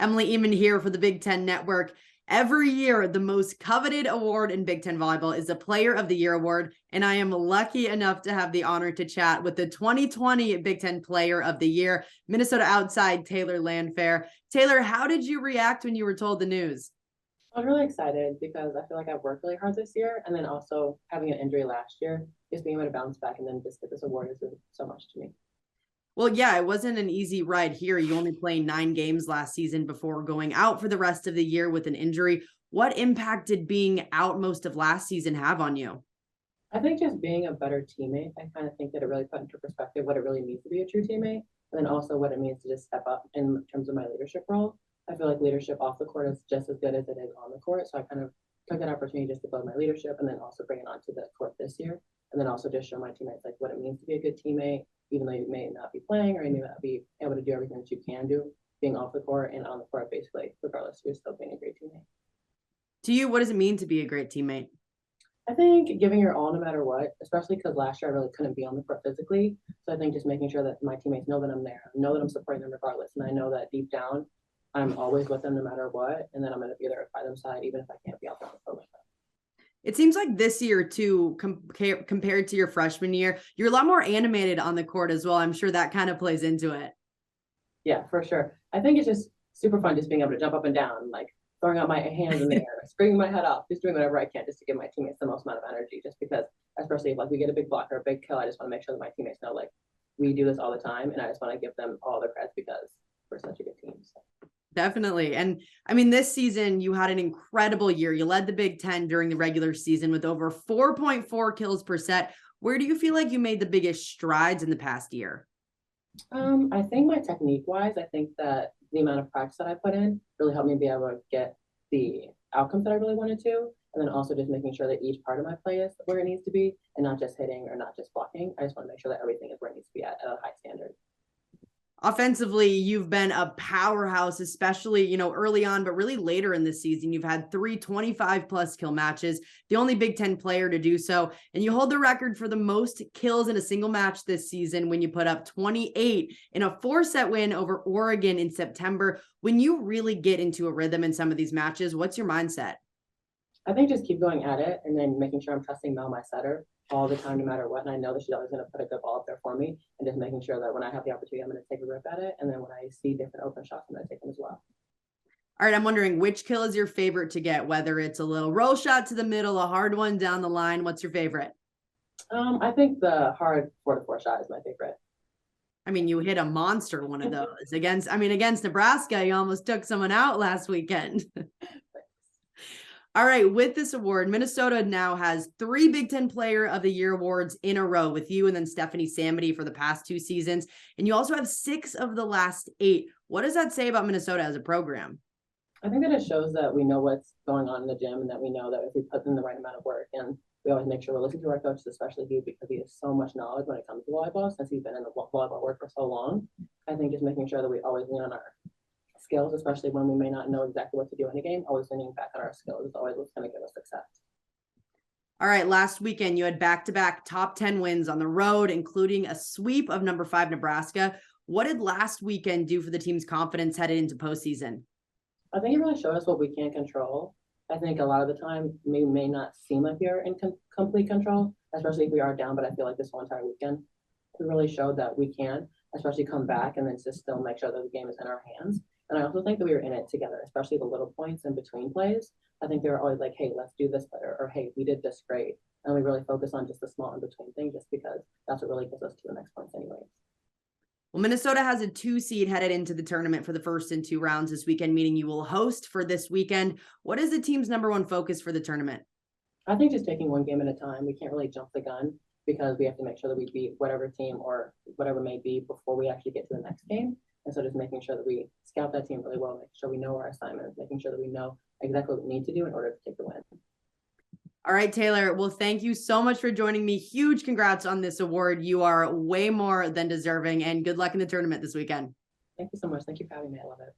Emily Ehman here for the Big Ten Network. Every year, the most coveted award in Big Ten volleyball is the Player of the Year award, and I am lucky enough to have the honor to chat with the 2020 Big Ten Player of the Year, Minnesota outside Taylor Landfair. Taylor, how did you react when you were told the news? I was really excited because I feel like I've worked really hard this year, and then also having an injury last year, just being able to bounce back and then just get this award is so much to me. Well, yeah, it wasn't an easy ride here. You only played 9 games last season before going out for the rest of the year with an injury. What impact did being out most of last season have on you? I think just being a better teammate, I kind of think that it really put into perspective what it really means to be a true teammate, and then also what it means to just step up in terms of my leadership role. I feel like leadership off the court is just as good as it is on the court, so I kind of took that opportunity just to build my leadership and then also bring it onto the court this year, and then also just show my teammates like what it means to be a good teammate, even though you may not be playing or you may not be able to do everything that you can do, being off the court and on the court, basically, regardless, you're still being a great teammate. To you, what does it mean to be a great teammate? I think giving your all no matter what, especially because last year I really couldn't be on the court physically. So I think just making sure that my teammates know that I'm there, know that I'm supporting them regardless. And I know that deep down, I'm always with them no matter what. And then I'm going to be there by their side, even if I can't be out there on the court with them. It seems like this year, too, compared to your freshman year, you're a lot more animated on the court as well. I'm sure that kind of plays into it. Yeah, for sure. I think it's just super fun just being able to jump up and down, like throwing out my hands in the air, springing my head off, just doing whatever I can just to give my teammates the most amount of energy. Just because, especially if like we get a big block or a big kill, I just want to make sure that my teammates know like we do this all the time, and I just want to give them all the credit because we're such a good team. So. Definitely. And I mean, this season, you had an incredible year. You led the Big Ten during the regular season with over 4.4 kills per set. Where do you feel like you made the biggest strides in the past year? I think my technique wise, I think that the amount of practice that I put in really helped me be able to get the outcomes that I really wanted to. And then also just making sure that each part of my play is where it needs to be and not just hitting or not just blocking. I just want to make sure that everything is where it needs to be at a high standard. Offensively, you've been a powerhouse, especially, early on, but really later in the season. You've had 3 25+ kill matches, the only Big Ten player to do so. And you hold the record for the most kills in a single match this season when you put up 28 in a 4-set win over Oregon in September. When you really get into a rhythm in some of these matches, what's your mindset? I think just keep going at it and then making sure I'm trusting Mel, my setter, all the time, no matter what. And I know that she's always going to put a good ball up there for me. And just making sure that when I have the opportunity, I'm going to take a rip at it. And then when I see different open shots, I'm going to take them as well. All right, I'm wondering which kill is your favorite to get, whether it's a little roll shot to the middle, a hard one down the line. What's your favorite? I think the hard 4-4 shot is my favorite. I mean, you hit a monster one of those against Nebraska. You almost took someone out last weekend. All right, with this award, Minnesota now has 3 Big Ten Player of the Year awards in a row with you and then Stephanie Samity for the past 2 seasons. And you also have 6 of the last 8. What does that say about Minnesota as a program? I think that it shows that we know what's going on in the gym and that we know that if we put in the right amount of work, and we always make sure we're listening to our coaches, especially Hugh, because he has so much knowledge when it comes to volleyball since he's been in the volleyball work for so long. I think just making sure that we always lean on our skills, especially when we may not know exactly what to do in a game, always leaning back on our skills is always what's going to give us success. All right, last weekend, you had back-to-back top 10 wins on the road, including a sweep of number 5 Nebraska. What did last weekend do for the team's confidence headed into postseason? I think it really showed us what we can't control. I think a lot of the time we may not seem like we are in complete control, especially if we are down, but I feel like this whole entire weekend, it really showed that we can, especially come back and then just still make sure that the game is in our hands. And I also think that we were in it together, especially the little points in between plays. I think they were always like, hey, let's do this better, or hey, we did this great. And we really focus on just the small in between thing, just because that's what really gets us to the next points anyways. Well, Minnesota has a 2 seed headed into the tournament for the first and 2 rounds this weekend, meaning you will host for this weekend. What is the team's number 1 focus for the tournament? I think just taking one game at a time. We can't really jump the gun because we have to make sure that we beat whatever team or whatever may be before we actually get to the next game. And so just making sure that we scout that team really well, making sure we know our assignments, making sure that we know exactly what we need to do in order to take the win. All right, Taylor. Well, thank you so much for joining me. Huge congrats on this award. You are way more than deserving, and good luck in the tournament this weekend. Thank you so much. Thank you for having me. I love it.